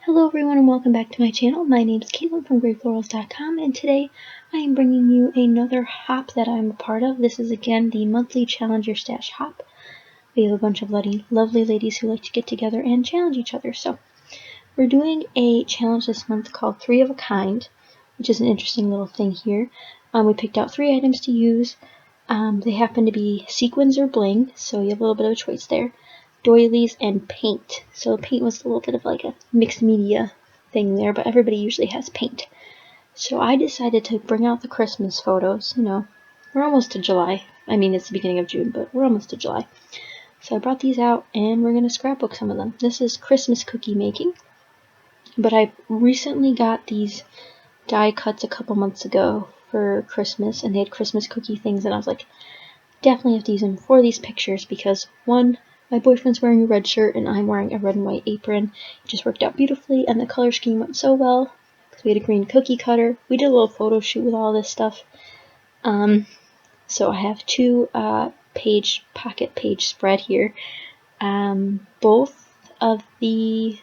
Hello everyone and welcome back to my channel. My name is Caitlin from Florals.com, and today I am bringing you another hop that I'm a part of. This is again the monthly Challenge Your Stash hop. We have a bunch of lovely ladies who like to get together and challenge each other. So we're doing a challenge this month called 3 of a Kind, which is an interesting little thing here. We picked out 3 items to use. They happen to be sequins or bling, so you have a little bit of a choice there. Doilies and paint. So paint was a little bit of like a mixed media thing there, but everybody usually has paint. So I decided to bring out the Christmas photos. You know, we're almost to July. I mean, it's the beginning of June, but we're almost to July. So I brought these out and we're going to scrapbook some of them. This is Christmas cookie making, but I recently got these die cuts a couple months ago for Christmas, and they had Christmas cookie things, and I was like, definitely have to use them for these pictures because one, my boyfriend's wearing a red shirt and I'm wearing a red and white apron. It just worked out beautifully, and the color scheme went so well because we had a green cookie cutter. We did a little photo shoot with all this stuff. So I have 2 pocket page spread here. Both of the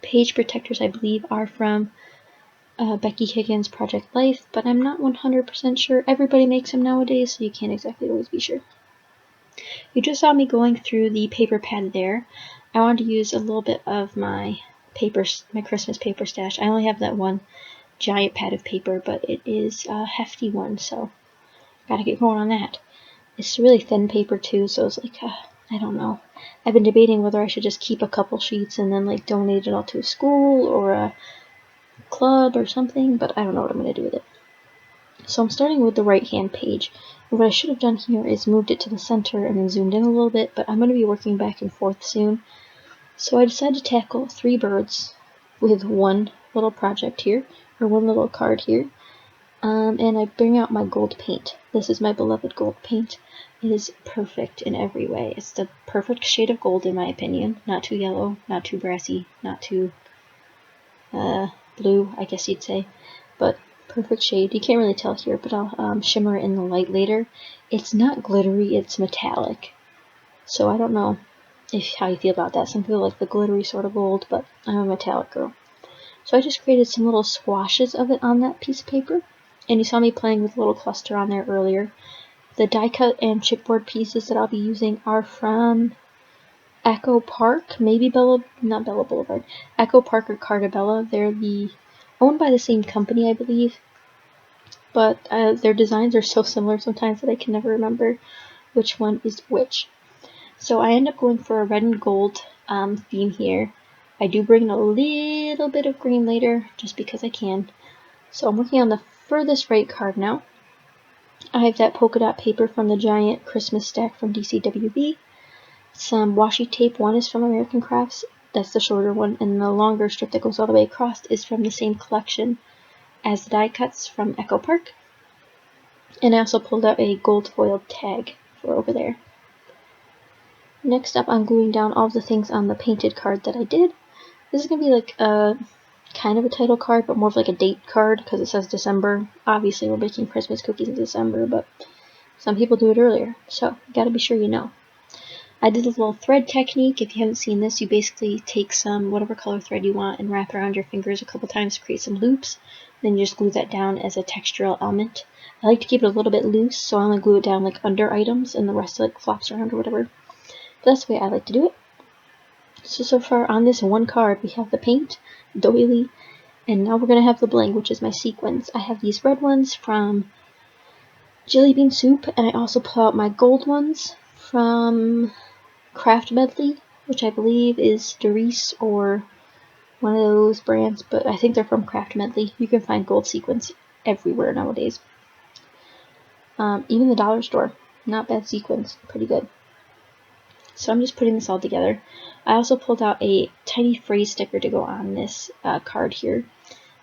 page protectors, I believe, are from Becky Higgins' Project Life, but I'm not 100% sure. Everybody makes them nowadays, so you can't exactly always be sure. You just saw me going through the paper pad there. I wanted to use a little bit of my Christmas paper stash. I only have that one giant pad of paper, but it is a hefty one, so gotta get going on that. It's really thin paper too, so it's like, I don't know. I've been debating whether I should just keep a couple sheets and then like donate it all to a school or a club or something, but I don't know what I'm gonna do with it. So I'm starting with the right hand page. And what I should have done here is moved it to the center and then zoomed in a little bit, but I'm going to be working back and forth soon. So I decided to tackle 3 birds with one little project here, or one little card here. And I bring out my gold paint. This is my beloved gold paint. It is perfect in every way. It's the perfect shade of gold in my opinion. Not too yellow, not too brassy, not too blue, I guess you'd say. But perfect shade. You can't really tell here, but I'll shimmer it in the light later. It's not glittery, it's metallic. So I don't know how you feel about that. Some people like the glittery sort of gold, but I'm a metallic girl. So I just created some little swashes of it on that piece of paper. And you saw me playing with a little cluster on there earlier. The die cut and chipboard pieces that I'll be using are from Echo Park, maybe not Bella Boulevard. Echo Park or Cartabella. They're owned by the same company, I believe, but their designs are so similar sometimes that I can never remember which one is which. So I end up going for a red and gold theme here. I do bring in a little bit of green later, just because I can. So I'm working on the furthest right card now. I have that polka dot paper from the giant Christmas stack from DCWB. Some washi tape. One is from American Crafts. That's the shorter one, and the longer strip that goes all the way across is from the same collection as the die cuts from Echo Park. And I also pulled out a gold foiled tag for over there. Next up, I'm gluing down all the things on the painted card that I did. This is going to be like a kind of a title card, but more of like a date card because it says December. Obviously, we're baking Christmas cookies in December, but some people do it earlier, so you gotta be sure you know. I did a little thread technique. If you haven't seen this, you basically take some whatever color thread you want and wrap around your fingers a couple times to create some loops. Then you just glue that down as a textural element. I like to keep it a little bit loose, so I only glue it down like under items and the rest like flops around or whatever. But that's the way I like to do it. So far on this one card, we have the paint, doily, and now we're going to have the bling, which is my sequins. I have these red ones from Jelly Bean Soup, and I also pull out my gold ones from Craft Medley, which I believe is Doris or one of those brands, but I think they're from Craft Medley. You can find gold sequins everywhere nowadays. Even the dollar store. Not bad sequins. Pretty good. So I'm just putting this all together. I also pulled out a tiny phrase sticker to go on this card here.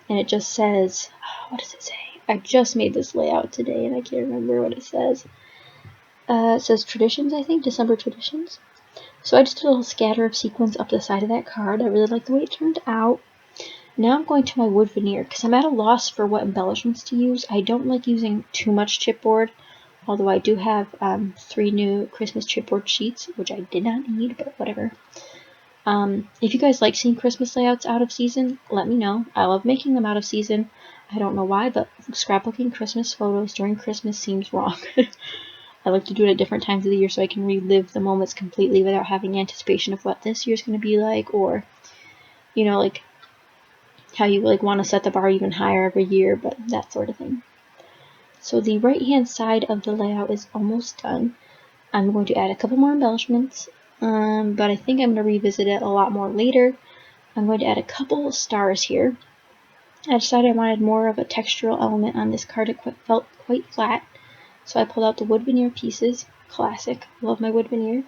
And it just says, what does it say? I just made this layout today and I can't remember what it says. It says Traditions, I think. December Traditions. So I just did a little scatter of sequins up the side of that card. I really like the way it turned out. Now I'm going to my wood veneer because I'm at a loss for what embellishments to use. I don't like using too much chipboard, although I do have 3 new Christmas chipboard sheets, which I did not need, but whatever. If you guys like seeing Christmas layouts out of season, let me know. I love making them out of season. I don't know why, but scrapbooking Christmas photos during Christmas seems wrong. I like to do it at different times of the year so I can relive the moments completely without having anticipation of what this year's going to be like, or, you know, like how you like want to set the bar even higher every year, but that sort of thing. So the right hand side of the layout is almost done. I'm going to add a couple more embellishments, but I think I'm going to revisit it a lot more later. I'm going to add a couple stars here. I decided I wanted more of a textural element on this card. It felt quite flat, so I pulled out the wood veneer pieces. Classic. Love my wood veneer.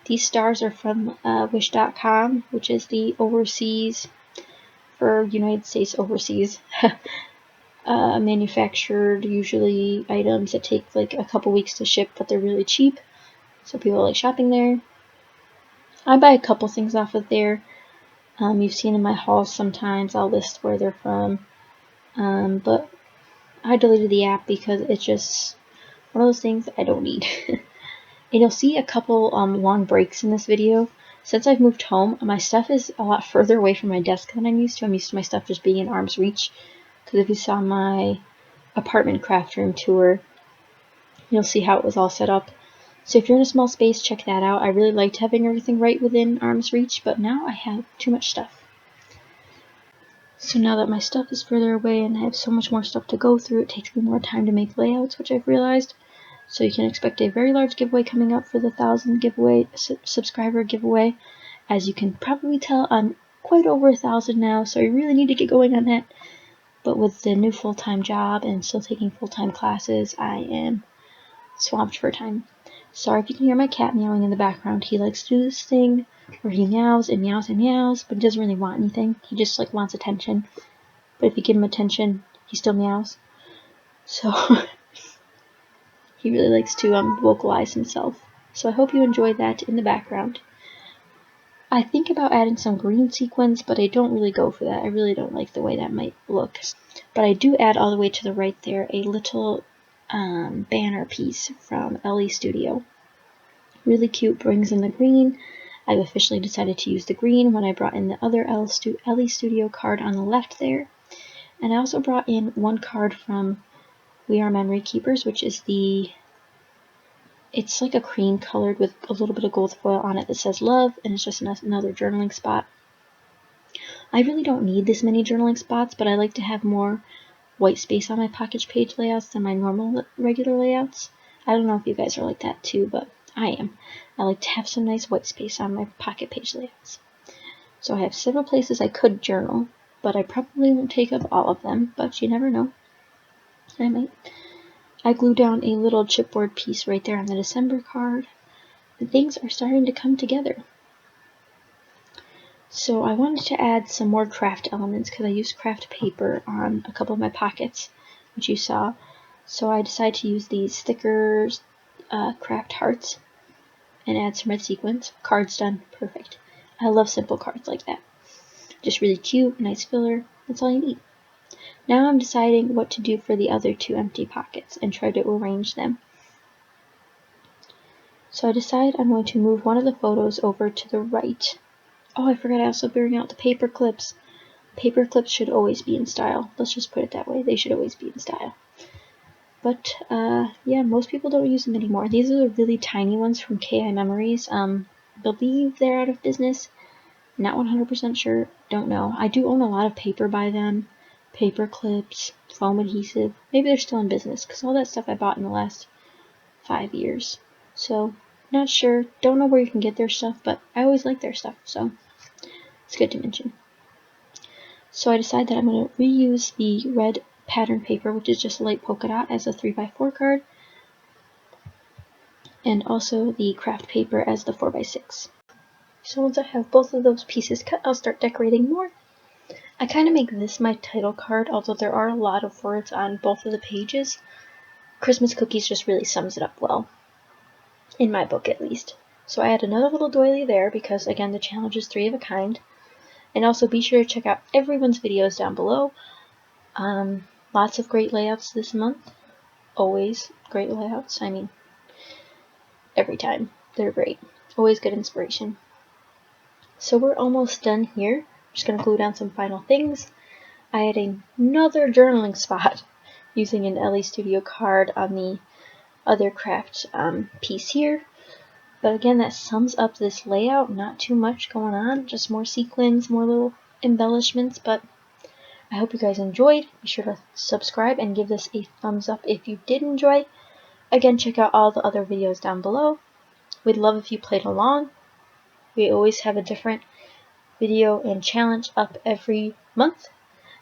These stars are from Wish.com, which is the overseas, for United States overseas, manufactured usually items that take like a couple weeks to ship, but they're really cheap, so people like shopping there. I buy a couple things off of there. You've seen in my hauls sometimes I'll list where they're from, but I deleted the app because it's just one of those things I don't need. And you'll see a couple long breaks in this video. Since I've moved home, my stuff is a lot further away from my desk than I'm used to. I'm used to my stuff just being in arm's reach. Because if you saw my apartment craft room tour, you'll see how it was all set up. So if you're in a small space, check that out. I really liked having everything right within arm's reach, but now I have too much stuff. So now that my stuff is further away and I have so much more stuff to go through, it takes me more time to make layouts, which I've realized. So you can expect a very large giveaway coming up for the 1,000 giveaway subscriber giveaway. As you can probably tell, I'm quite over 1,000 now, so I really need to get going on that. But with the new full-time job and still taking full-time classes, I am swamped for time. Sorry if you can hear my cat meowing in the background. He likes to do this thing where he meows and meows and meows, but he doesn't really want anything. He just like wants attention. But if you give him attention, he still meows. So he really likes to vocalize himself. So I hope you enjoy that in the background. I think about adding some green sequins, but I don't really go for that. I really don't like the way that might look. But I do add all the way to the right there a little banner piece from LE Studio. Really cute, brings in the green. I've officially decided to use the green when I brought in the other LE Studio card on the left there. And I also brought in one card from We Are Memory Keepers, which is it's like a cream colored with a little bit of gold foil on it that says love, and it's just another journaling spot. I really don't need this many journaling spots, but I like to have more white space on my pocket page layouts than my normal regular layouts. I don't know if you guys are like that too, but I am. I like to have some nice white space on my pocket page layouts. So I have several places I could journal, but I probably won't take up all of them, but you never know. I might. I glued down a little chipboard piece right there on the December card, and things are starting to come together. So I wanted to add some more craft elements because I used craft paper on a couple of my pockets, which you saw. So I decided to use these stickers, craft hearts, and add some red sequins. Cards done. Perfect. I love simple cards like that. Just really cute, nice filler. That's all you need. Now I'm deciding what to do for the other two empty pockets and try to arrange them. So I decide I'm going to move one of the photos over to the right. Oh, I forgot I also bring out the paper clips. Paper clips should always be in style. Let's just put it that way. They should always be in style. But, yeah, most people don't use them anymore. These are the really tiny ones from KI Memories. I believe they're out of business. Not 100% sure. Don't know. I do own a lot of paper by them. Paper clips, foam adhesive. Maybe they're still in business, because all that stuff I bought in the last 5 years. So, not sure. Don't know where you can get their stuff, but I always like their stuff, so it's good to mention. So I decided that I'm going to reuse the red pattern paper, which is just a light polka dot, as a 3x4 card, and also the craft paper as the 4x6. So once I have both of those pieces cut, I'll start decorating more. I kind of make this my title card, although there are a lot of words on both of the pages. Christmas Cookies just really sums it up well, in my book at least. So I add another little doily there because, again, the challenge is 3 of a kind. And also be sure to check out everyone's videos down below. Lots of great layouts this month. Always great layouts. I mean, every time. They're great. Always good inspiration. So we're almost done here. I'm just going to glue down some final things. I had another journaling spot using an LE Studio card on the other craft piece here. But again, that sums up this layout. Not too much going on, just more sequins, more little embellishments, but I hope you guys enjoyed. Be sure to subscribe and give this a thumbs up if you did enjoy. Again, check out all the other videos down below. We'd love if you played along. We always have a different video and challenge up every month.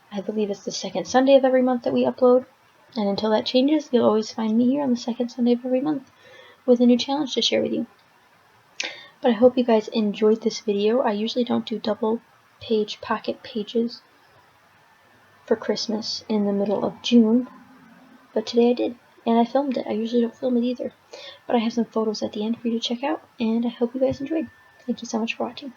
I believe it's the second Sunday of every month that we upload. And until that changes, you'll always find me here on the second Sunday of every month with a new challenge to share with you. But I hope you guys enjoyed this video. I usually don't do double page pocket pages for Christmas in the middle of June, but today I did, and I filmed it. I usually don't film it either, but I have some photos at the end for you to check out, and I hope you guys enjoyed. Thank you so much for watching.